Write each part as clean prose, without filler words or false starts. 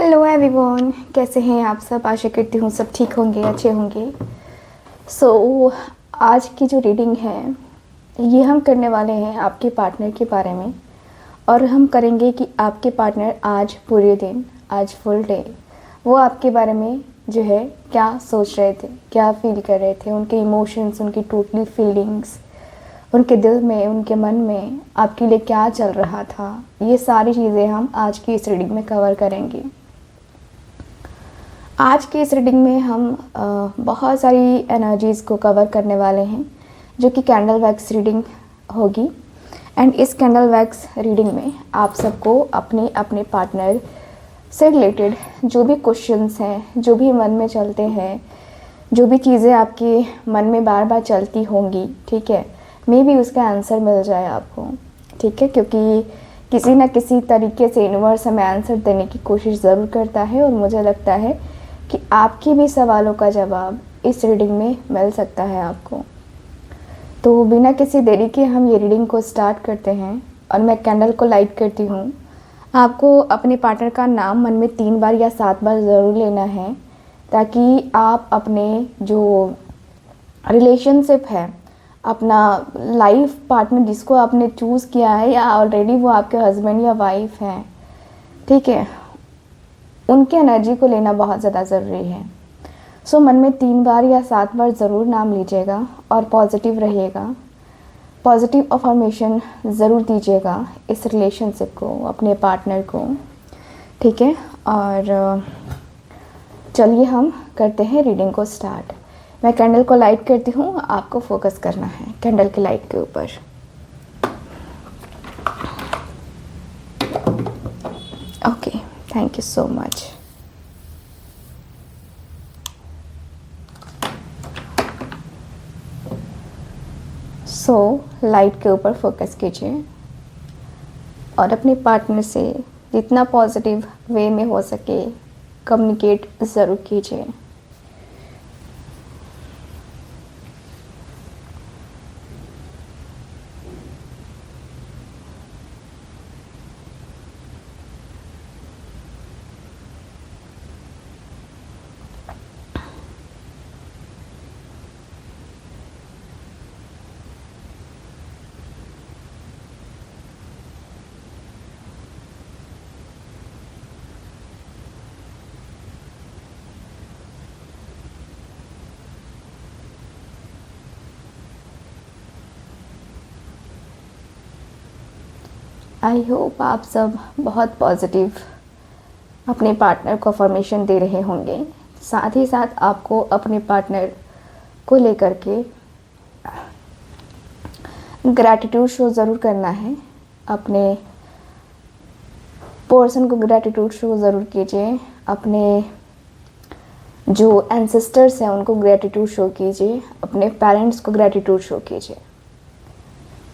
Hello everyone, कैसे हैं आप सब। आशा करती हूँ सब ठीक होंगे, अच्छे होंगे। आज की जो रीडिंग है ये हम करने वाले हैं आपके पार्टनर के बारे में। और हम करेंगे कि आपके पार्टनर आज पूरे दिन, आज फुल डे वो आपके बारे में जो है क्या सोच रहे थे, क्या फील कर रहे थे, उनके इमोशंस, उनकी टोटली फीलिंग्स, उनके दिल में, उनके मन में आपके लिए क्या चल रहा था। ये सारी चीज़ें हम आज की इस रीडिंग में कवर करेंगे। आज की इस रीडिंग में हम बहुत सारी एनर्जीज़ को कवर करने वाले हैं जो कि कैंडल वैक्स रीडिंग होगी। एंड इस कैंडल वैक्स रीडिंग में आप सबको अपने अपने पार्टनर से रिलेटेड जो भी क्वेश्चंस हैं, जो भी मन में चलते हैं, जो भी चीज़ें आपके मन में बार बार चलती होंगी, ठीक है, मे बी उसका आंसर मिल जाए आपको, ठीक है। क्योंकि किसी न किसी तरीके से यूनिवर्स हमें आंसर देने की कोशिश ज़रूर करता है और मुझे लगता है कि आपके भी सवालों का जवाब इस रीडिंग में मिल सकता है आपको। तो बिना किसी देरी के हम ये रीडिंग को स्टार्ट करते हैं और मैं कैंडल को लाइट करती हूँ। आपको अपने पार्टनर का नाम मन में 3 बार या 7 बार ज़रूर लेना है, ताकि आप अपने जो रिलेशनशिप है, अपना लाइफ पार्टनर जिसको आपने चूज़ किया है या ऑलरेडी वो आपके हस्बैंड या वाइफ हैं, ठीक है, उनकी एनर्जी को लेना बहुत ज़्यादा ज़रूरी है। मन में 3 बार या 7 बार ज़रूर नाम लीजिएगा और पॉजिटिव रहिएगा। पॉजिटिव अफर्मेशन ज़रूर दीजिएगा इस रिलेशनशिप को, अपने पार्टनर को, ठीक है। और चलिए हम करते हैं रीडिंग को स्टार्ट। मैं कैंडल को लाइट करती हूँ, आपको फोकस करना है कैंडल की लाइट के ऊपर। Okay, thank you so much. Light के ऊपर फोकस कीजिए और अपने पार्टनर से जितना पॉजिटिव वे में हो सके कम्युनिकेट ज़रूर कीजिए। आई होप आप सब बहुत पॉजिटिव अपने पार्टनर को अफर्मेशन दे रहे होंगे। साथ ही साथ आपको अपने पार्टनर को लेकर के ग्रैटिट्यूड शो ज़रूर करना है। अपने पर्सन को ग्रैटिट्यूड शो ज़रूर कीजिए। अपने जो एंसेस्टर्स हैं उनको ग्रैटिट्यूड शो कीजिए। अपने पेरेंट्स को ग्रैटिट्यूड शो कीजिए।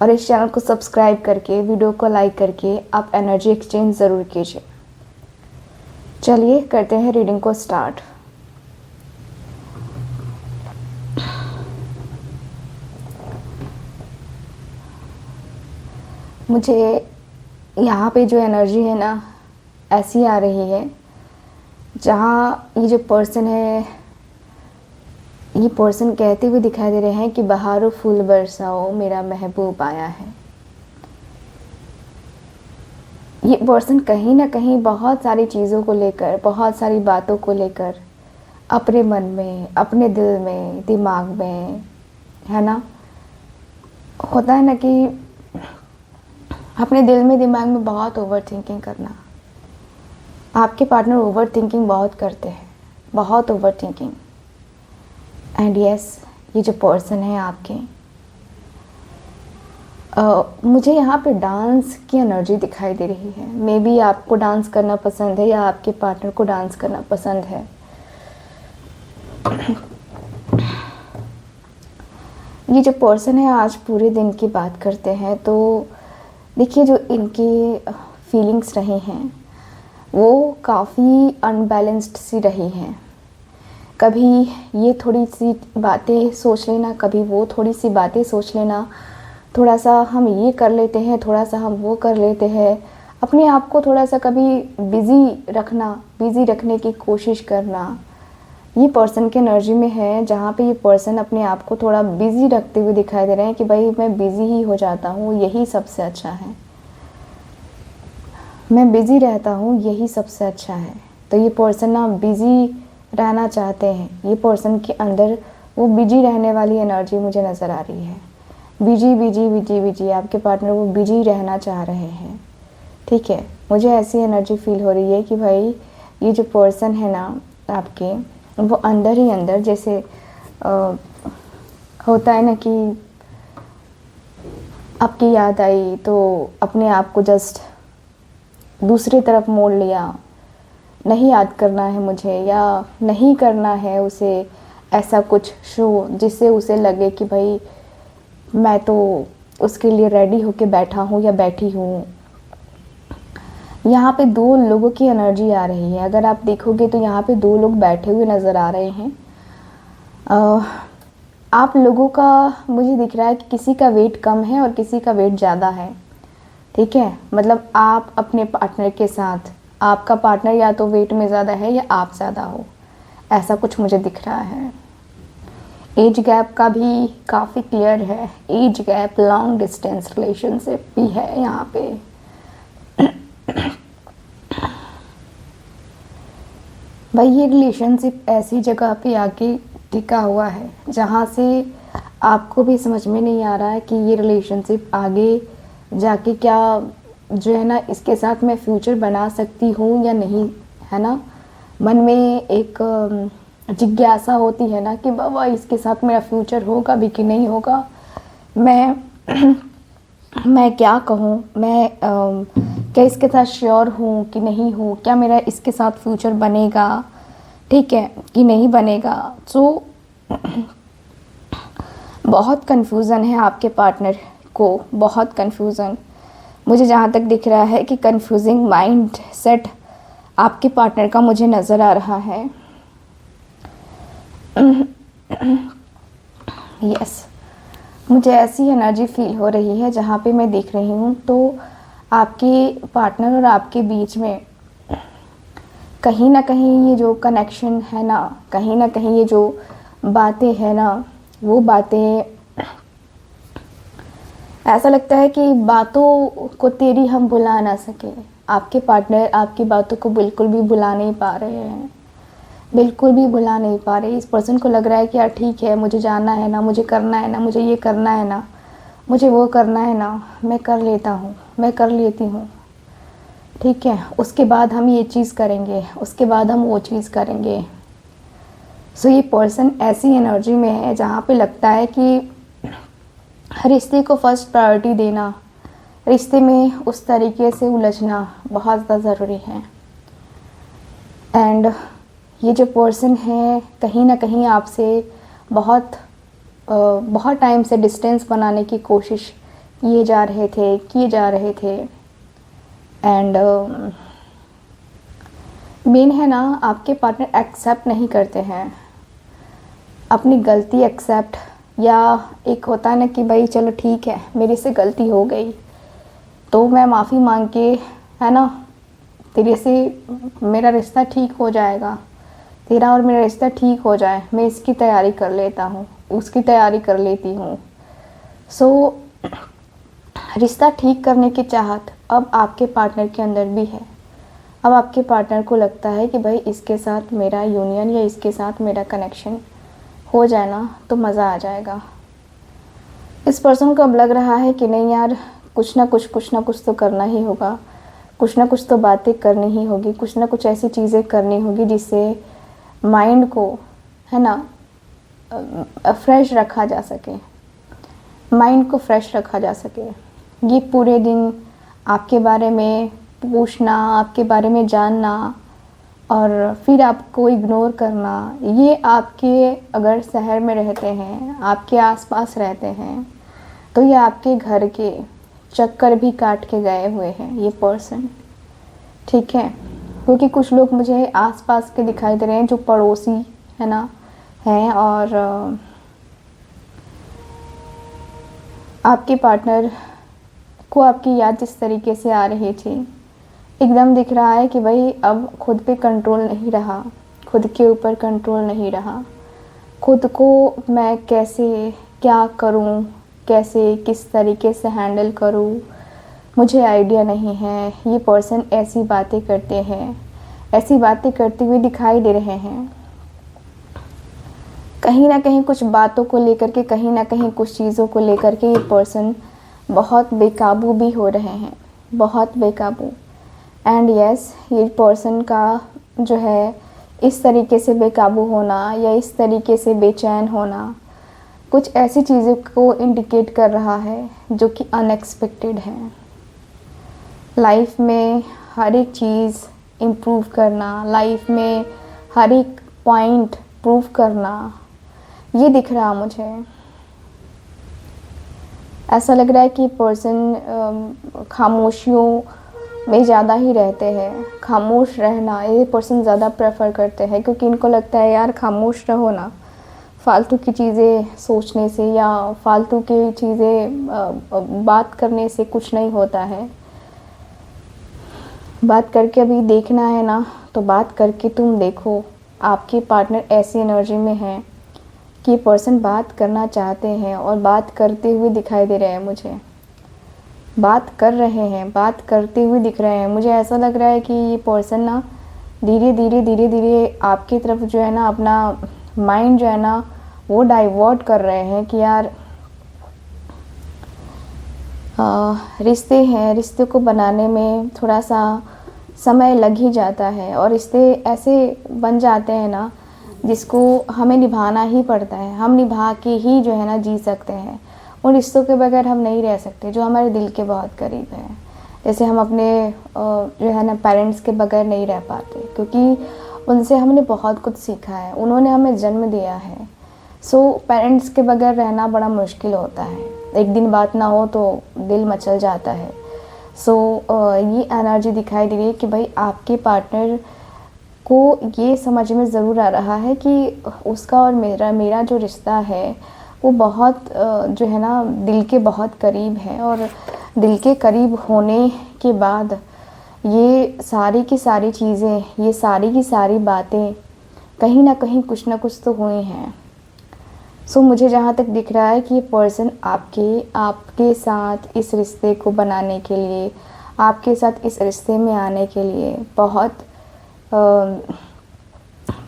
और इस चैनल को सब्सक्राइब करके, वीडियो को लाइक करके आप एनर्जी एक्सचेंज ज़रूर कीजिए। चलिए करते हैं रीडिंग को स्टार्ट। मुझे यहाँ पे जो एनर्जी है ना ऐसी आ रही है, जहाँ ये जो पर्सन है, ये पर्सन कहते हुए दिखाई दे रहे हैं कि बहारो फूल बरसाओ, मेरा महबूब आया है। ये पर्सन कहीं ना कहीं बहुत सारी चीज़ों को लेकर, बहुत सारी बातों को लेकर अपने मन में, अपने दिल में, दिमाग में, है ना, होता है ना कि अपने दिल में, दिमाग में बहुत ओवर थिंकिंग करना। आपके पार्टनर ओवर थिंकिंग बहुत करते हैं, बहुत ओवर थिंकिंग। एंड यस, ये जो पर्सन है आपके, मुझे यहाँ पे डांस की एनर्जी दिखाई दे रही है। मे बी आपको डांस करना पसंद है या आपके पार्टनर को डांस करना पसंद है। ये जो पर्सन है आज पूरे दिन की बात करते हैं तो देखिए, जो इनकी फीलिंग्स रही हैं वो काफ़ी अनबैलेंस्ड सी रही हैं। कभी ये थोड़ी सी बातें सोच लेना, कभी वो थोड़ी सी बातें सोच लेना, थोड़ा सा हम ये कर लेते हैं, थोड़ा सा हम वो कर लेते हैं। अपने आप को थोड़ा सा कभी बिज़ी रखने की कोशिश करना, ये पर्सन की एनर्जी में है, जहाँ पे ये पर्सन अपने आप को थोड़ा बिज़ी रखते हुए दिखाई दे रहे हैं कि भाई मैं बिज़ी ही हो जाता हूँ, यही सबसे अच्छा है, मैं बिज़ी रहता हूँ, यही सबसे अच्छा है। तो ये पर्सन ना बिज़ी रहना चाहते हैं, ये पर्सन के अंदर वो बिज़ी रहने वाली एनर्जी मुझे नज़र आ रही है। बिज़ी बिज़ी बिज़ी बिज़ी आपके पार्टनर वो बिज़ी रहना चाह रहे हैं, ठीक है। मुझे ऐसी एनर्जी फील हो रही है कि भाई ये जो पर्सन है ना आपके, वो अंदर ही अंदर जैसे होता है ना कि आपकी याद आई तो अपने आप को जस्ट दूसरी तरफ मोड़ लिया, नहीं याद करना है मुझे या नहीं करना है उसे ऐसा कुछ शो जिससे उसे लगे कि भाई मैं तो उसके लिए रेडी होके बैठा हूँ या बैठी हूँ। यहाँ पे दो लोगों की एनर्जी आ रही है, अगर आप देखोगे तो यहाँ पे दो लोग बैठे हुए नज़र आ रहे हैं। आप लोगों का मुझे दिख रहा है कि किसी का वेट कम है और किसी का वेट ज़्यादा है, ठीक है। मतलब आप अपने पार्टनर के साथ, आपका पार्टनर या तो वेट में ज़्यादा है या आप ज़्यादा हो, ऐसा कुछ मुझे दिख रहा है। एज गैप का भी काफ़ी क्लियर है, age gap, long distance relationship भी है यहाँ पे। भाई ये रिलेशनशिप ऐसी जगह पे आके टिका हुआ है जहाँ से आपको भी समझ में नहीं आ रहा है कि ये रिलेशनशिप आगे जाके क्या जो है ना इसके साथ मैं फ्यूचर बना सकती हूँ या नहीं, है ना। मन में एक जिज्ञासा होती है ना कि बाबा इसके साथ मेरा फ्यूचर होगा भी कि नहीं होगा, मैं मैं क्या कहूँ, मैं क्या इसके साथ श्योर हूँ कि नहीं हूँ, क्या मेरा इसके साथ फ्यूचर बनेगा, ठीक है, कि नहीं बनेगा। सो बहुत कन्फ्यूज़न है आपके पार्टनर को, बहुत कन्फ्यूज़न। मुझे जहाँ तक दिख रहा है कि कन्फ्यूजिंग माइंड सेट आपके पार्टनर का मुझे नज़र आ रहा है। यस, मुझे ऐसी एनर्जी फील हो रही है जहाँ पे मैं देख रही हूँ तो आपके पार्टनर और आपके बीच में कहीं ना कहीं ये जो कनेक्शन है ना, कहीं ना कहीं ये जो बातें हैं ना, वो बातें ऐसा लगता है कि बातों को तेरी हम भुला ना सके। आपके पार्टनर आपकी बातों को बिल्कुल भी भुला नहीं पा रहे हैं, बिल्कुल भी भुला नहीं पा रहे। इस पर्सन को लग रहा है कि यार ठीक है, मुझे जाना है ना, मुझे करना है ना, मुझे ये करना है ना, मुझे वो करना है ना, मैं कर लेता हूँ, मैं कर लेती हूँ, ठीक है, उसके बाद हम ये चीज़ करेंगे, उसके बाद हम वो चीज़ करेंगे। सो ये पर्सन ऐसी एनर्जी में है जहाँ पे लगता है कि रिश्ते को फर्स्ट प्रायोरिटी देना, रिश्ते में उस तरीके से उलझना बहुत ज़्यादा ज़रूरी है। एंड ये जो पर्सन है कहीं ना कहीं आपसे बहुत टाइम से डिस्टेंस बनाने की कोशिश किए जा रहे थे। एंड मेन है ना, आपके पार्टनर एक्सेप्ट नहीं करते हैं अपनी गलती एक्सेप्ट, या एक होता है ना कि भाई चलो ठीक है मेरे से गलती हो गई तो मैं माफ़ी मांग के, है ना, तेरे से मेरा रिश्ता ठीक हो जाएगा, तेरा और मेरा रिश्ता ठीक हो जाए, मैं इसकी तैयारी कर लेता हूँ, उसकी तैयारी कर लेती हूँ। सो रिश्ता ठीक करने की चाहत अब आपके पार्टनर के अंदर भी है। अब आपके पार्टनर को लगता है कि भाई इसके साथ मेरा यूनियन या इसके साथ मेरा कनेक्शन हो जाए ना तो मज़ा आ जाएगा। इस पर्सन को अब लग रहा है कि नहीं यार, कुछ ना कुछ तो करना ही होगा, कुछ ना कुछ तो बातें करनी ही होगी, कुछ ना कुछ ऐसी चीज़ें करनी होगी जिससे माइंड को, है ना, फ्रेश रखा जा सके, माइंड को फ्रेश रखा जा सके। ये पूरे दिन आपके बारे में पूछना, आपके बारे में जानना और फिर आपको इग्नोर करना, ये आपके अगर शहर में रहते हैं, आपके आसपास रहते हैं तो ये आपके घर के चक्कर भी काट के गए हुए हैं ये पर्सन, ठीक है। क्योंकि कुछ लोग मुझे आसपास के दिखाई दे रहे हैं जो पड़ोसी, है ना, हैं और आपके पार्टनर को आपकी याद जिस तरीके से आ रही थी एकदम दिख रहा है कि भाई अब खुद पे कंट्रोल नहीं रहा, खुद के ऊपर कंट्रोल नहीं रहा, खुद को मैं कैसे क्या करूं, कैसे किस तरीके से हैंडल करूं, मुझे आइडिया नहीं है। ये पर्सन ऐसी बातें करते हैं, ऐसी बातें करते हुए दिखाई दे रहे हैं। कहीं ना कहीं कुछ बातों को लेकर के, कहीं ना कहीं कुछ चीज़ों को लेकर के ये पर्सन बहुत बेकाबू भी हो रहे हैं, बहुत बेकाबू। एंड यस, ये पर्सन का जो है इस तरीके से बेकाबू होना या इस तरीके से बेचैन होना कुछ ऐसी चीज़ों को इंडिकेट कर रहा है जो कि अनएक्सपेक्टेड है। लाइफ में हर एक चीज़ इम्प्रूव करना, लाइफ में हर एक पॉइंट प्रूव करना, ये दिख रहा मुझे। ऐसा लग रहा है कि पर्सन खामोशियों में ज़्यादा ही रहते हैं। खामोश रहना ये पर्सन ज़्यादा प्रेफर करते हैं, क्योंकि इनको लगता है यार खामोश रहो ना, फालतू की चीज़ें सोचने से या फालतू की चीज़ें बात करने से कुछ नहीं होता है। बात करके अभी देखना है ना, तो बात करके तुम देखो। आपके पार्टनर ऐसी एनर्जी में है कि पर्सन बात करना चाहते हैं और बात करते हुए दिखाई दे रहे हैं मुझे। बात कर रहे हैं, बात करते हुए दिख रहे हैं। मुझे ऐसा लग रहा है कि ये पर्सन ना धीरे धीरे आपकी तरफ जो है ना अपना माइंड जो है ना वो डाइवर्ट कर रहे हैं कि यार रिश्ते हैं, रिश्ते को बनाने में थोड़ा सा समय लग ही जाता है और रिश्ते ऐसे बन जाते हैं ना जिसको हमें निभाना ही पड़ता है। हम निभा के ही जो है ना जी सकते हैं। उन रिश्तों के बगैर हम नहीं रह सकते जो हमारे दिल के बहुत करीब है। जैसे हम अपने जो है ना पेरेंट्स के बगैर नहीं रह पाते, क्योंकि उनसे हमने बहुत कुछ सीखा है, उन्होंने हमें जन्म दिया है। सो पेरेंट्स के बगैर रहना बड़ा मुश्किल होता है। एक दिन बात ना हो तो दिल मचल जाता है। सो ये एनर्जी दिखाई दे रही है कि भाई आपके पार्टनर को ये समझ में ज़रूर आ रहा है कि उसका और मेरा जो रिश्ता है वो बहुत जो है ना दिल के बहुत करीब है। और दिल के करीब होने के बाद ये सारी की सारी चीज़ें, ये सारी की सारी बातें कहीं ना कहीं कुछ ना कुछ तो हुई हैं। सो मुझे जहाँ तक दिख रहा है कि ये पर्सन आपके साथ इस रिश्ते को बनाने के लिए, आपके साथ इस रिश्ते में आने के लिए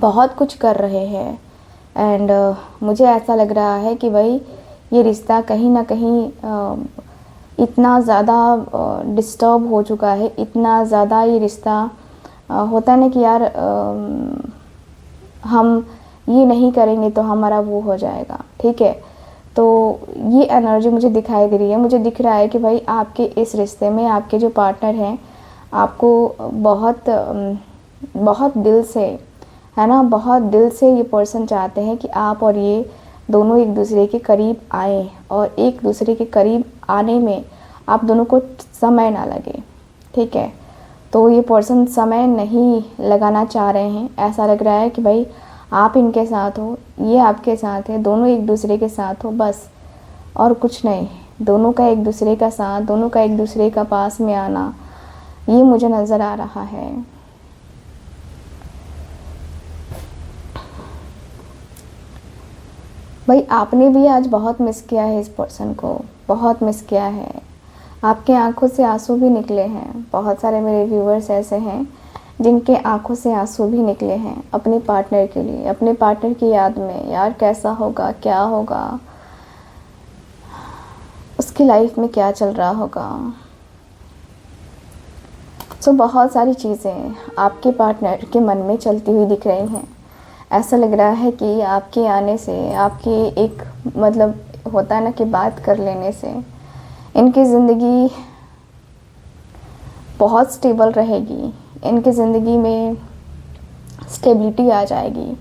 बहुत कुछ कर रहे हैं। एंड मुझे ऐसा लग रहा है कि भाई ये रिश्ता कहीं ना कहीं इतना ज़्यादा डिस्टर्ब हो चुका है, इतना ज़्यादा ये रिश्ता होता है ना कि यार हम ये नहीं करेंगे तो हमारा वो हो जाएगा, ठीक है। तो ये एनर्जी मुझे दिखाई दे रही है। मुझे दिख रहा है कि भाई आपके इस रिश्ते में आपके जो पार्टनर हैं आपको बहुत दिल से, है ना, बहुत दिल से ये पर्सन चाहते हैं कि आप और ये दोनों एक दूसरे के करीब आए और एक दूसरे के करीब आने में आप दोनों को समय ना लगे, ठीक है। तो ये पर्सन समय नहीं लगाना चाह रहे हैं। ऐसा लग रहा है कि भाई आप इनके साथ हो, ये आपके साथ है, दोनों एक दूसरे के साथ हो बस, और कुछ नहीं। दोनों का एक दूसरे का साथ, दोनों का एक दूसरे का पास में आना, ये मुझे नज़र आ रहा है। भाई आपने भी आज बहुत मिस किया है इस पर्सन को, बहुत मिस किया है। आपके आंखों से आंसू भी निकले हैं। बहुत सारे मेरे व्यूअर्स ऐसे हैं जिनके आंखों से आंसू भी निकले हैं अपने पार्टनर के लिए, अपने पार्टनर की याद में। यार कैसा होगा, क्या होगा, उसकी लाइफ में क्या चल रहा होगा। सो बहुत सारी चीज़ें आपके पार्टनर के मन में चलती हुई दिख रही हैं। ऐसा लग रहा है कि आपके आने से, आपकी एक मतलब होता है ना कि बात कर लेने से इनकी ज़िंदगी बहुत स्टेबल रहेगी, इनकी ज़िंदगी में स्टेबिलिटी आ जाएगी,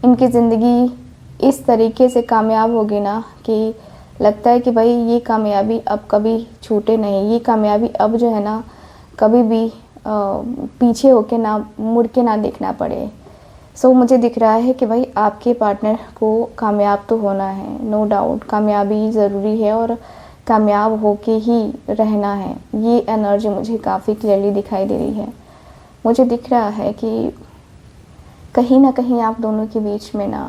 इनकी ज़िंदगी इस तरीके से कामयाब होगी ना कि लगता है कि भाई ये कामयाबी अब कभी छूटे नहीं, ये कामयाबी अब जो है ना कभी भी पीछे होके ना, मुड़ के ना देखना पड़े। सो मुझे दिख रहा है कि भाई आपके पार्टनर को कामयाब तो होना है, नो डाउट कामयाबी ज़रूरी है और कामयाब होके ही रहना है। ये एनर्जी मुझे काफ़ी क्लियरली दिखाई दे रही है। मुझे दिख रहा है कि कहीं ना कहीं आप दोनों के बीच में ना,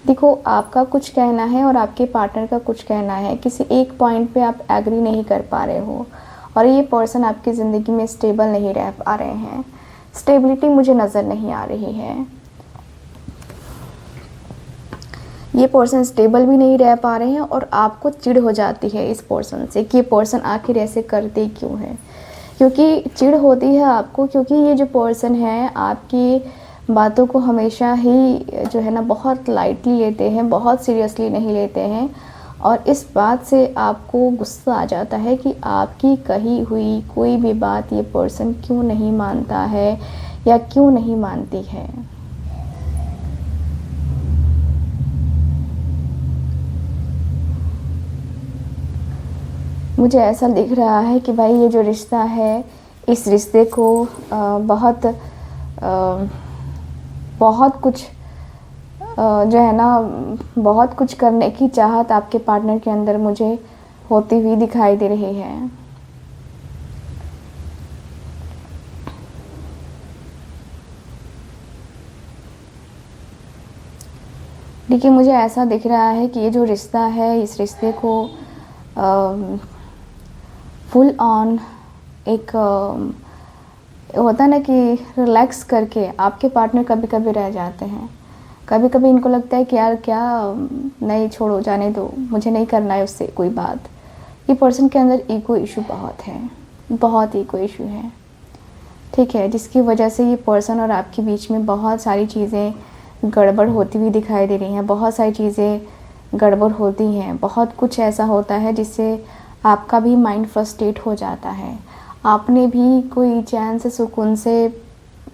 देखो, आपका कुछ कहना है और आपके पार्टनर का कुछ कहना है। किसी एक पॉइंट पे आप एग्री नहीं कर पा रहे हो और ये पर्सन आपकी ज़िंदगी में स्टेबल नहीं रह पा रहे हैं। स्टेबिलिटी मुझे नज़र नहीं आ रही है। ये पर्सन स्टेबल भी नहीं रह पा रहे हैं और आपको चिढ़ हो जाती है इस पर्सन से कि ये पर्सन आखिर ऐसे करते क्यों है। क्योंकि चिढ़ होती है आपको, क्योंकि ये जो पर्सन है आपकी बातों को हमेशा ही जो है ना बहुत लाइटली लेते हैं, बहुत सीरियसली नहीं लेते हैं। और इस बात से आपको गुस्सा आ जाता है कि आपकी कही हुई कोई भी बात ये पर्सन क्यों नहीं मानता है या क्यों नहीं मानती है। मुझे ऐसा दिख रहा है कि भाई ये जो रिश्ता है, इस रिश्ते को बहुत कुछ जो है ना, बहुत कुछ करने की चाहत आपके पार्टनर के अंदर मुझे होती हुई दिखाई दे रही है। देखिए, मुझे ऐसा दिख रहा है कि ये जो रिश्ता है, इस रिश्ते को फुल ऑन एक होता है ना कि रिलैक्स करके आपके पार्टनर कभी कभी रह जाते हैं। कभी कभी इनको लगता है कि यार क्या, नहीं, छोड़ो, जाने दो, मुझे नहीं करना है उससे कोई बात। ये पर्सन के अंदर ईगो इशू बहुत है, बहुत ईगो इशू है, ठीक है, जिसकी वजह से ये पर्सन और आपके बीच में बहुत सारी चीज़ें गड़बड़ होती हुई दिखाई दे रही हैं। बहुत सारी चीज़ें गड़बड़ होती हैं, बहुत कुछ ऐसा होता है जिससे आपका भी माइंड फ्रस्ट्रेट हो जाता है। आपने भी कोई चैन से सुकून से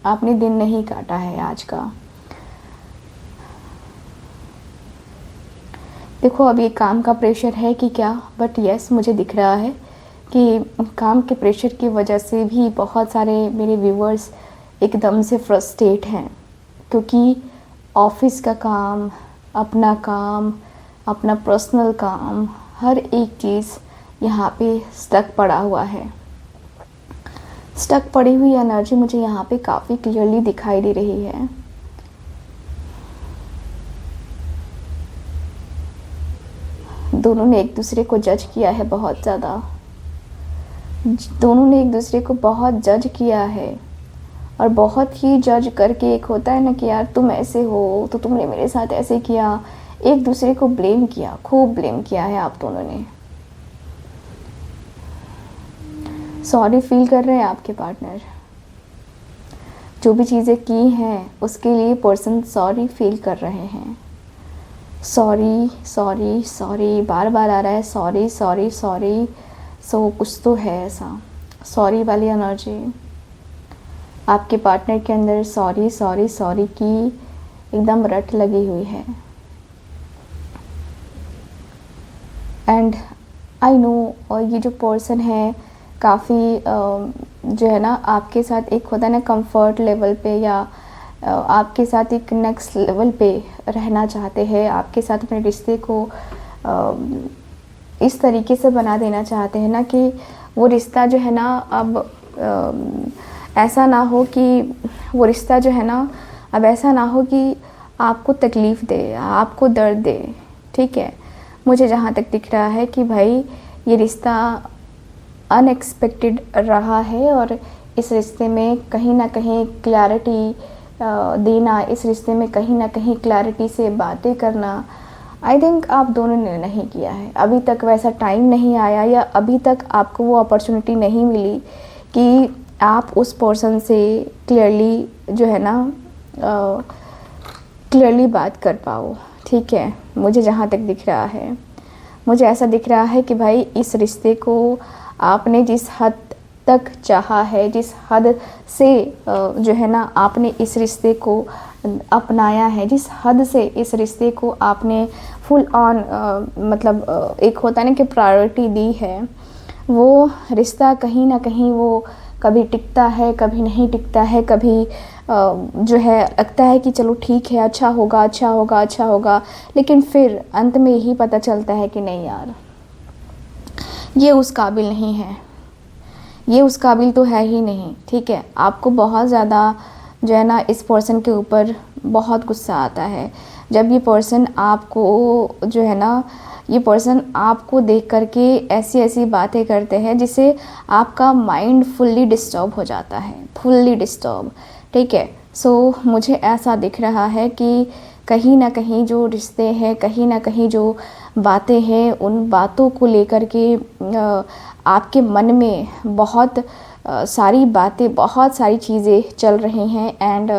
आपने दिन नहीं काटा है आज का। देखो, अब ये काम का प्रेशर है कि क्या, बट यस, मुझे दिख रहा है कि काम के प्रेशर की वजह से भी बहुत सारे मेरे व्यूअर्स एकदम से फ्रस्ट्रेट हैं, क्योंकि ऑफिस का काम, अपना पर्सनल काम, हर एक चीज़ यहाँ पे स्टक पड़ा हुआ है। स्टक पड़ी हुई एनर्जी मुझे यहाँ पे काफ़ी क्लियरली दिखाई दे रही है। दोनों ने एक दूसरे को जज किया है बहुत ज़्यादा। दोनों ने एक दूसरे को बहुत जज किया है और बहुत ही जज करके, एक होता है ना कि यार तुम ऐसे हो तो तुमने मेरे साथ ऐसे किया, एक दूसरे को ब्लेम किया, खूब ब्लेम किया है आप दोनों ने। सॉरी फील कर रहे हैं आपके पार्टनर, जो भी चीज़ें की हैं उसके लिए पर्सन सॉरी फील कर रहे हैं। सॉरी सॉरी सॉरी बार बार आ रहा है, सॉरी सॉरी सॉरी। सो कुछ तो है ऐसा, सॉरी वाली एनर्जी आपके पार्टनर के अंदर। सॉरी सॉरी सॉरी की एकदम रट लगी हुई है। एंड आई नो, और ये जो पर्सन है काफ़ी जो है ना आपके साथ, एक होता है ना कंफर्ट लेवल पे, या आपके साथ एक नेक्स्ट लेवल पे रहना चाहते हैं। आपके साथ अपने रिश्ते को इस तरीके से बना देना चाहते हैं ना कि वो रिश्ता जो है ना, अब ऐसा ना हो कि वो रिश्ता जो है ना, अब ऐसा ना हो कि आपको तकलीफ़ दे, आपको दर्द दे, ठीक है। मुझे जहाँ तक दिख रहा है कि भाई ये रिश्ता अनएक्सपेक्टेड रहा है और इस रिश्ते में कहीं ना कहीं क्लैरिटी देना, इस रिश्ते में कहीं ना कहीं क्लैरिटी से बातें करना, आई थिंक आप दोनों ने नहीं किया है। अभी तक वैसा टाइम नहीं आया, या अभी तक आपको वो अपॉर्चुनिटी नहीं मिली कि आप उस पर्सन से क्लियरली जो है ना क्लियरली बात कर पाओ, ठीक है। मुझे जहाँ तक दिख रहा है, मुझे ऐसा दिख रहा है कि भाई इस रिश्ते को आपने जिस हद तक चाहा है, जिस हद से जो है ना आपने इस रिश्ते को अपनाया है, जिस हद से इस रिश्ते को आपने फुल ऑन मतलब एक होता है ना कि प्रायोरिटी दी है, वो रिश्ता कहीं ना कहीं वो कभी टिकता है, कभी नहीं टिकता है, कभी जो है लगता है कि चलो ठीक है, अच्छा होगा अच्छा होगा अच्छा होगा, लेकिन फिर अंत में यही पता चलता है कि नहीं यार, ये उस काबिल नहीं है, ये उस काबिल तो है ही नहीं, ठीक है। आपको बहुत ज़्यादा जो है ना इस पर्सन के ऊपर बहुत गुस्सा आता है जब ये पर्सन आपको जो है ना, ये पर्सन आपको देख करके ऐसी ऐसी बातें करते हैं जिससे आपका माइंड फुल्ली डिस्टर्ब हो जाता है, फुल्ली डिस्टर्ब, ठीक है। सो मुझे ऐसा दिख रहा है कि कहीं ना कहीं जो रिश्ते हैं, कहीं ना कहीं जो बातें हैं, उन बातों को लेकर के आपके मन में बहुत सारी बातें, बहुत सारी चीज़ें चल रही हैं। एंड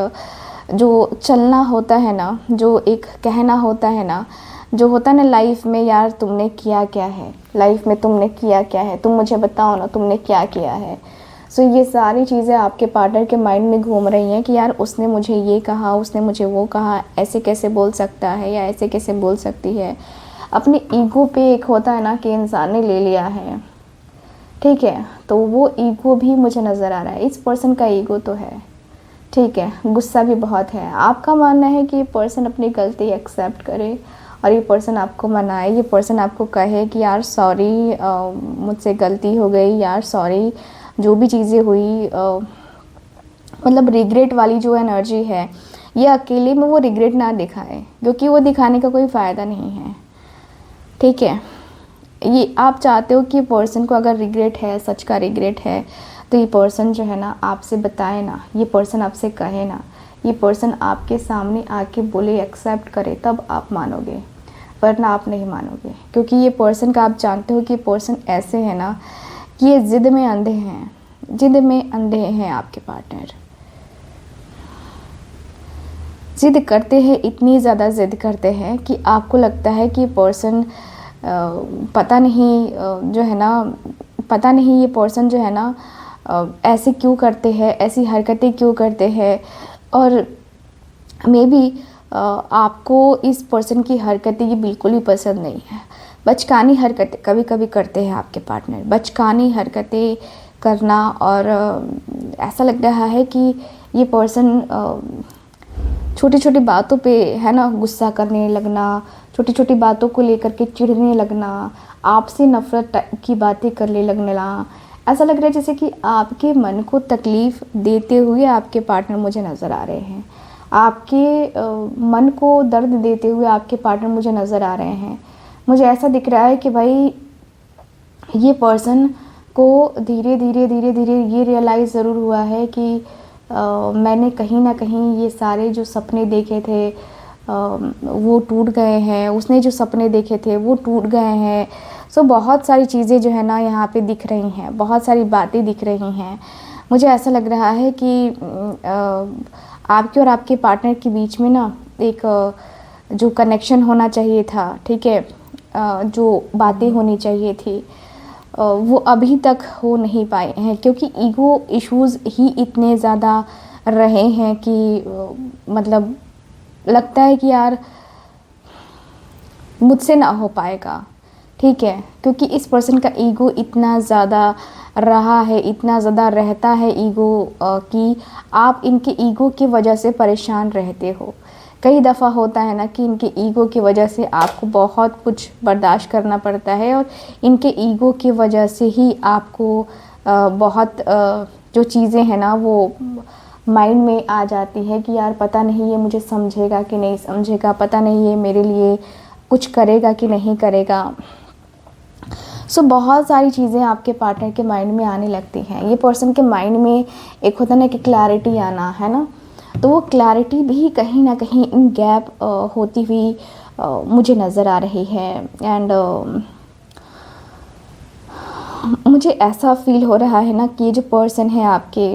जो चलना होता है ना, जो एक कहना होता है ना, जो होता है ना लाइफ में, यार तुमने किया क्या है, लाइफ में तुमने किया क्या है, तुम मुझे बताओ ना तुमने क्या किया है। सो ये सारी चीज़ें आपके पार्टनर के माइंड में घूम रही हैं कि यार उसने मुझे ये कहा, उसने मुझे वो कहा, ऐसे कैसे बोल सकता है या ऐसे कैसे बोल सकती है। अपनी ईगो पे एक होता है ना कि इंसान ने ले लिया है, ठीक है। तो वो ईगो भी मुझे नज़र आ रहा है, इस पर्सन का ईगो तो है, ठीक है। गुस्सा भी बहुत है। आपका मानना है कि ये पर्सन अपनी गलती एक्सेप्ट करे और ये पर्सन आपको मनाए, ये पर्सन आपको कहे कि यार सॉरी, मुझसे गलती हो गई, यार सॉरी, जो भी चीज़ें हुई, मतलब रिग्रेट वाली जो एनर्जी है, ये अकेले में वो रिग्रेट ना दिखाए, क्योंकि वो दिखाने का कोई फ़ायदा नहीं है, ठीक है। ये आप चाहते हो कि पर्सन को अगर रिग्रेट है, सच का रिग्रेट है, तो ये पर्सन जो है ना आपसे बताए ना, ये पर्सन आपसे कहे ना, ये पर्सन आपके सामने आके बोले, एक्सेप्ट करे, तब आप मानोगे, वरना आप नहीं मानोगे। क्योंकि ये पर्सन का आप जानते हो कि पर्सन ऐसे है ना कि ये ज़िद में अंधे हैं, ज़िद में अंधे हैं आपके पार्टनर। ज़िद करते हैं, इतनी ज़्यादा ज़िद करते हैं कि आपको लगता है कि पर्सन पता नहीं जो है ना, पता नहीं ये पर्सन जो है ना ऐसे क्यों करते हैं, ऐसी हरकतें क्यों करते हैं। और मे बी आपको इस पर्सन की हरकतें ये बिल्कुल भी पसंद नहीं है। बचकानी हरकतें कभी कभी करते हैं आपके पार्टनर, बचकानी हरकतें करना, और ऐसा लग रहा है कि ये पर्सन छोटी छोटी बातों पे है ना गुस्सा करने लगना, छोटी छोटी बातों को लेकर के चिढ़ने लगना, आपसे नफ़रत की बातें करने लगना। ऐसा लग रहा है जैसे कि आपके मन को तकलीफ़ देते हुए आपके पार्टनर मुझे नज़र आ रहे हैं, आपके मन को दर्द देते हुए आपके पार्टनर मुझे नज़र आ रहे हैं। मुझे ऐसा दिख रहा है कि भाई ये पर्सन को धीरे धीरे धीरे धीरे ये रियलाइज़ ज़रूर हुआ है कि मैंने कहीं ना कहीं ये सारे जो सपने देखे थे वो टूट गए हैं, उसने जो सपने देखे थे वो टूट गए हैं। सो बहुत सारी चीज़ें जो है ना यहाँ पे दिख रही हैं, बहुत सारी बातें दिख रही हैं। मुझे ऐसा लग रहा है कि आपके और आपके पार्टनर के बीच में ना एक जो कनेक्शन होना चाहिए था, ठीक है, जो बातें होनी चाहिए थी, वो अभी तक हो नहीं पाए हैं, क्योंकि ईगो इश्यूज़ ही इतने ज़्यादा रहे हैं कि मतलब लगता है कि यार मुझसे ना हो पाएगा, ठीक है। क्योंकि इस पर्सन का ईगो इतना ज़्यादा रहा है, इतना ज़्यादा रहता है ईगो कि आप इनके ईगो की वजह से परेशान रहते हो। कई दफ़ा होता है ना कि इनके ईगो की वजह से आपको बहुत कुछ बर्दाश्त करना पड़ता है, और इनके ईगो की वजह से ही आपको बहुत जो चीज़ें हैं ना वो माइंड में आ जाती है कि यार पता नहीं ये मुझे समझेगा कि नहीं समझेगा, पता नहीं ये मेरे लिए कुछ करेगा कि नहीं करेगा। सो बहुत सारी चीज़ें आपके पार्टनर के माइंड में आने लगती हैं। ये पर्सन के माइंड में एक होता ना कि क्लैरिटी आना, है ना, तो वो क्लैरिटी भी कहीं ना कहीं इन गैप होती हुई मुझे नज़र आ रही है। एंड मुझे ऐसा फील हो रहा है ना कि ये जो पर्सन है आपके,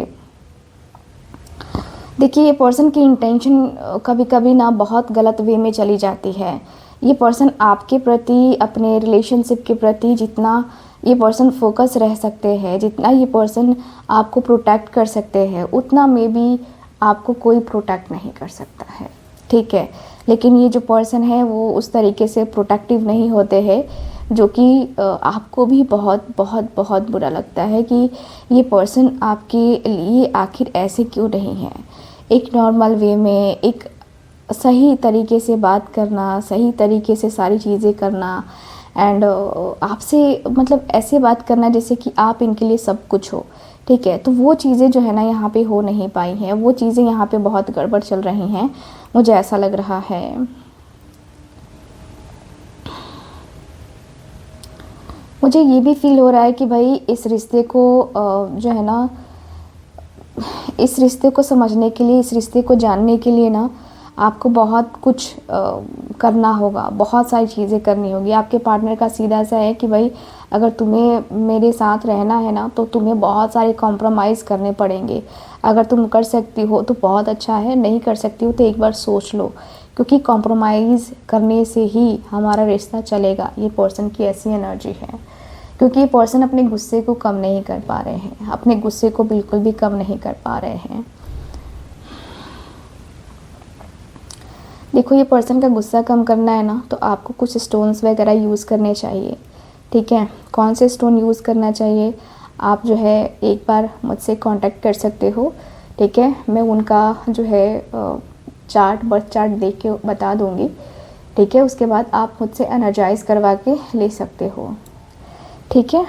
देखिए ये पर्सन की इंटेंशन कभी कभी ना बहुत गलत वे में चली जाती है। ये पर्सन आपके प्रति, अपने रिलेशनशिप के प्रति जितना ये पर्सन फोकस रह सकते हैं, जितना ये पर्सन आपको प्रोटेक्ट कर सकते हैं, उतना में भी आपको कोई प्रोटेक्ट नहीं कर सकता है, ठीक है। लेकिन ये जो पर्सन है वो उस तरीके से प्रोटेक्टिव नहीं होते हैं, जो कि आपको भी बहुत बहुत बहुत बुरा लगता है कि ये पर्सन आपके लिए आखिर ऐसे क्यों नहीं है। एक नॉर्मल वे में, एक सही तरीके से बात करना, सही तरीके से सारी चीज़ें करना, एंड आपसे मतलब ऐसे बात करना जैसे कि आप इनके लिए सब कुछ हो, ठीक है। तो वो चीज़ें जो है ना यहाँ पे हो नहीं पाई हैं, वो चीज़ें यहाँ पे बहुत गड़बड़ चल रही हैं, मुझे ऐसा लग रहा है। मुझे ये भी फील हो रहा है कि भाई इस रिश्ते को जो है ना, इस रिश्ते को समझने के लिए, इस रिश्ते को जानने के लिए ना आपको बहुत कुछ करना होगा, बहुत सारी चीज़ें करनी होगी। आपके पार्टनर का सीधा सा है कि भाई अगर तुम्हें मेरे साथ रहना है ना तो तुम्हें बहुत सारे कॉम्प्रोमाइज़ करने पड़ेंगे। अगर तुम कर सकती हो तो बहुत अच्छा है, नहीं कर सकती हो तो एक बार सोच लो, क्योंकि कॉम्प्रोमाइज़ करने से ही हमारा रिश्ता चलेगा। ये पर्सन की ऐसी एनर्जी है, क्योंकि ये पर्सन अपने गुस्से को कम नहीं कर पा रहे हैं, अपने गुस्से को बिल्कुल भी कम नहीं कर पा रहे हैं। देखो, ये पर्सन का गुस्सा कम करना है ना तो आपको कुछ स्टोन्स वगैरह यूज़ करने चाहिए, ठीक है। कौन से स्टोन यूज़ करना चाहिए, आप जो है एक बार मुझसे कांटेक्ट कर सकते हो, ठीक है। मैं उनका जो है चार्ट, बर्थ चार्ट देख के बता दूंगी, ठीक है। उसके बाद आप मुझसे एनर्जाइज करवा के ले सकते हो, ठीक है।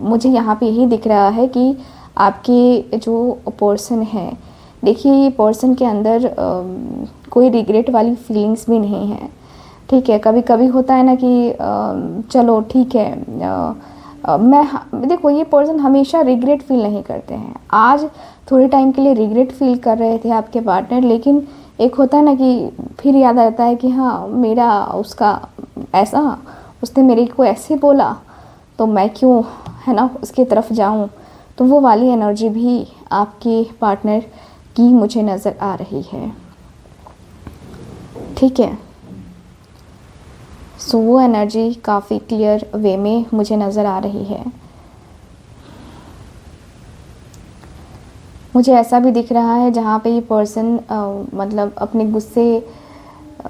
मुझे यहाँ पे यही दिख रहा है कि आपके जो पर्सन है, देखिए ये पर्सन के अंदर कोई रिग्रेट वाली फीलिंग्स भी नहीं है, ठीक है। कभी कभी होता है ना कि चलो ठीक है, देखो ये पर्सन हमेशा रिग्रेट फील नहीं करते हैं। आज थोड़े टाइम के लिए रिग्रेट फील कर रहे थे आपके पार्टनर, लेकिन एक होता है ना कि फिर याद आता है कि हाँ मेरा उसका ऐसा, उसने मेरे को ऐसे बोला तो मैं क्यों है ना उसकी तरफ जाऊं। तो वो वाली एनर्जी भी आपके पार्टनर की मुझे नज़र आ रही है, ठीक है। वो एनर्जी काफ़ी क्लियर वे में मुझे नज़र आ रही है। मुझे ऐसा भी दिख रहा है जहाँ पे ये पर्सन मतलब अपने गुस्से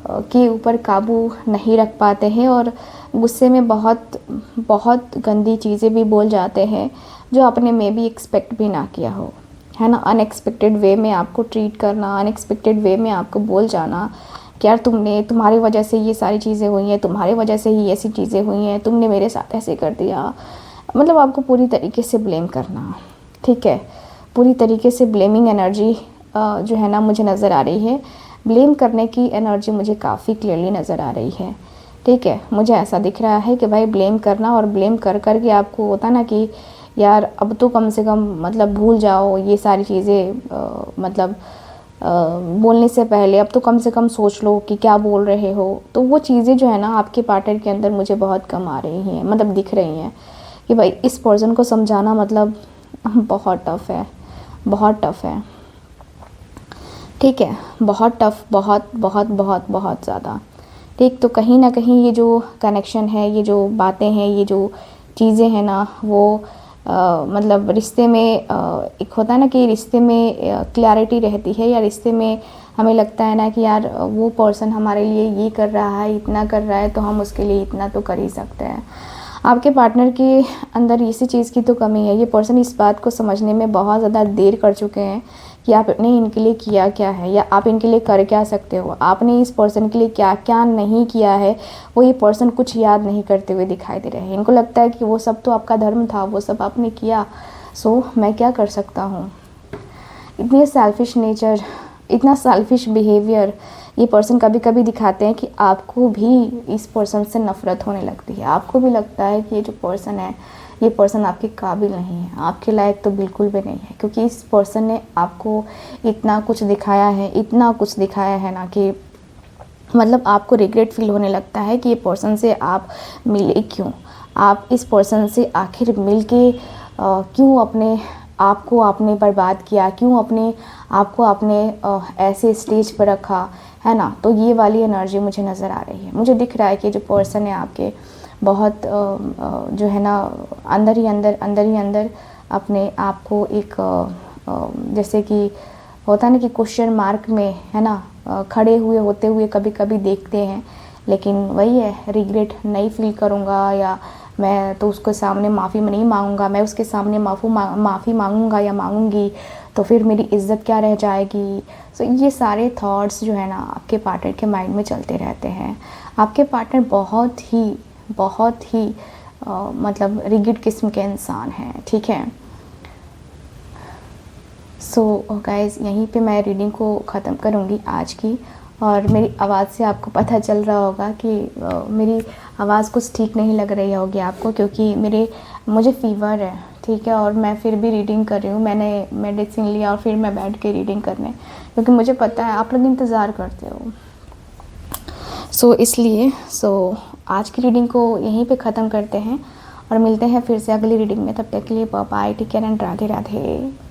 के ऊपर काबू नहीं रख पाते हैं और गुस्से में बहुत बहुत गंदी चीज़ें भी बोल जाते हैं, जो आपने मे बी एक्सपेक्ट भी ना किया हो, है ना। अनएक्सपेक्टेड वे में आपको ट्रीट करना, अनएक्सपेक्टेड वे में आपको बोल जाना कि यार तुम्हारी वजह से ये सारी चीज़ें हुई हैं, तुम्हारी वजह से ही ऐसी चीज़ें हुई हैं, तुमने मेरे साथ ऐसे कर दिया। मतलब आपको पूरी तरीके से ब्लेम करना, ठीक है। पूरी तरीके से ब्लेमिंग एनर्जी जो है ना मुझे नज़र आ रही है। ब्लेम करने की एनर्जी मुझे काफ़ी क्लियरली नज़र आ रही है, ठीक है। मुझे ऐसा दिख रहा है कि भाई ब्लेम करना, और ब्लेम कर कर के आपको होता ना कि यार अब तो कम से कम मतलब भूल जाओ ये सारी चीज़ें, मतलब बोलने से पहले अब तो कम से कम सोच लो कि क्या बोल रहे हो। तो वो चीज़ें जो है ना आपके पार्टनर के अंदर मुझे बहुत कम आ रही हैं, मतलब दिख रही हैं कि भाई इस पर्सन को समझाना मतलब बहुत टफ़ है, बहुत टफ़ है, ठीक है। बहुत टफ़, बहुत बहुत बहुत बहुत ज़्यादा, ठीक। तो कहीं ना कहीं ये जो कनेक्शन है, ये जो बातें हैं, ये जो चीज़ें हैं ना, वो मतलब रिश्ते में एक होता है ना कि रिश्ते में क्लैरिटी रहती है, या रिश्ते में हमें लगता है ना कि यार वो पर्सन हमारे लिए ये कर रहा है, इतना कर रहा है, तो हम उसके लिए इतना तो कर ही सकते हैं। आपके पार्टनर के अंदर इसी चीज़ की तो कमी है। ये पर्सन इस बात को समझने में बहुत ज़्यादा देर कर चुके हैं कि आपने इनके लिए किया क्या है, या आप इनके लिए कर क्या सकते हो। आपने इस पर्सन के लिए क्या क्या नहीं किया है, वो ये पर्सन कुछ याद नहीं करते हुए दिखाई दे रहे हैं। इनको लगता है कि वो सब तो आपका धर्म था, वो सब आपने किया, सो मैं क्या कर सकता हूँ। इतनी सेल्फिश नेचर, इतना सेल्फिश बिहेवियर ये पर्सन कभी कभी दिखाते हैं कि आपको भी इस पर्सन से नफ़रत होने लगती है। आपको भी लगता है कि ये जो पर्सन है, ये पर्सन आपके काबिल नहीं है, आपके लायक तो बिल्कुल भी नहीं है, क्योंकि इस पर्सन ने आपको इतना कुछ दिखाया है, इतना कुछ दिखाया है ना कि मतलब आपको रिग्रेट फील होने लगता है कि ये पर्सन से आप मिले क्यों, आप इस पर्सन से आखिर मिल के क्यों अपने आपको आपने बर्बाद किया, क्यों अपने आपको आपने ऐसे स्टेज पर रखा, है ना। तो ये वाली एनर्जी मुझे नज़र आ रही है। मुझे दिख रहा है कि जो पर्सन है आपके बहुत जो है ना अंदर ही अंदर अपने आप को एक जैसे कि होता है ना कि क्वेश्चन मार्क में, है ना, खड़े हुए होते हुए कभी कभी देखते हैं, लेकिन वही है, रिग्रेट नहीं फील करूँगा या मैं तो उसके सामने माफ़ी नहीं मांगूंगा, मैं उसके सामने माफ़ी मांगूंगा या मांगूंगी तो फिर मेरी इज़्ज़त क्या रह जाएगी। सो ये सारे थॉट्स जो है ना आपके पार्टनर के माइंड में चलते रहते हैं। आपके पार्टनर बहुत ही मतलब रिगिड किस्म के इंसान हैं, ठीक है। सो गाइज़ यहीं पे मैं रीडिंग को ख़त्म करूँगी आज की। और मेरी आवाज़ से आपको पता चल रहा होगा कि मेरी आवाज़ कुछ ठीक नहीं लग रही होगी आपको, क्योंकि मुझे फ़ीवर है, ठीक है। और मैं फिर भी रीडिंग कर रही हूँ, मैंने मेडिसिन लिया और फिर मैं बैठ के रीडिंग करने, क्योंकि मुझे पता है आप लोग इंतज़ार करते हो। सो इसलिए आज की रीडिंग को यहीं पे ख़त्म करते हैं और मिलते हैं फिर से अगली रीडिंग में। तब तक के लिए bye bye, take care and Radhe Radhe.